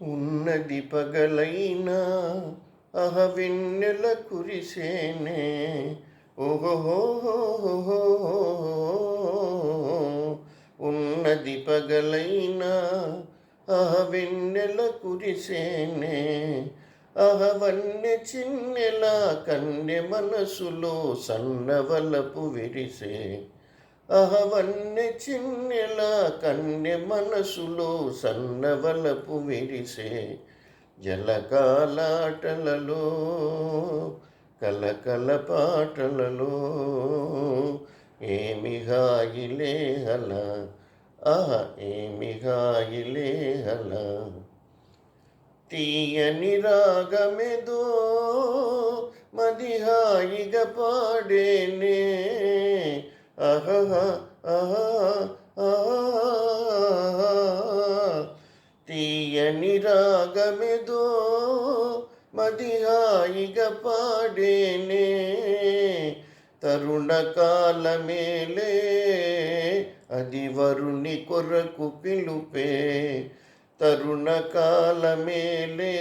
ఉన్నది పగలైనా అహవెన్నెల కురిసేనే ఓహోహోహోహో. ఉన్నది పగలైనా అహవెన్నెల కురిసేనే అహవన్నె చిన్నెలా కన్నె మనసులో సన్నవలపు విరిసే అహవన్నె చిన్నెలా కన్నె మనసులో సన్నవలపు విరిసే జలకాలాటలలో కలకల పాటలలో ఏమి హాయిలే అలా ఆహా ఏమి హాయిలే అలా తీయని రాగమెదో మది హాయిగా పాడేనే అహహ ఆహా ఆహా. తీయని రాగమెదో మది హాయిగా పాడేనే తరుణ కాలమేలే అది వరుని కొరకు పిలుపే తరుణ కాలమేలే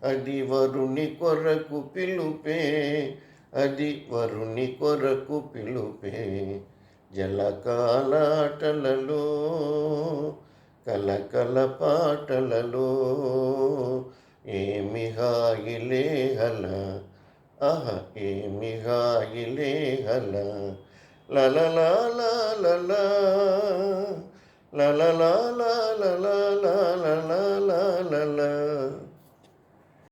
అది వరుని కొరకు పిలుపే అది వరుని కొరకు పిలుపే జలకాలాటలలో కలకల పాటలలో ఏమి హాయిలే హలా ఆహా ఏమి హాయిలే హలా లలలా లలలా లలలా లలలా లలలా లలలా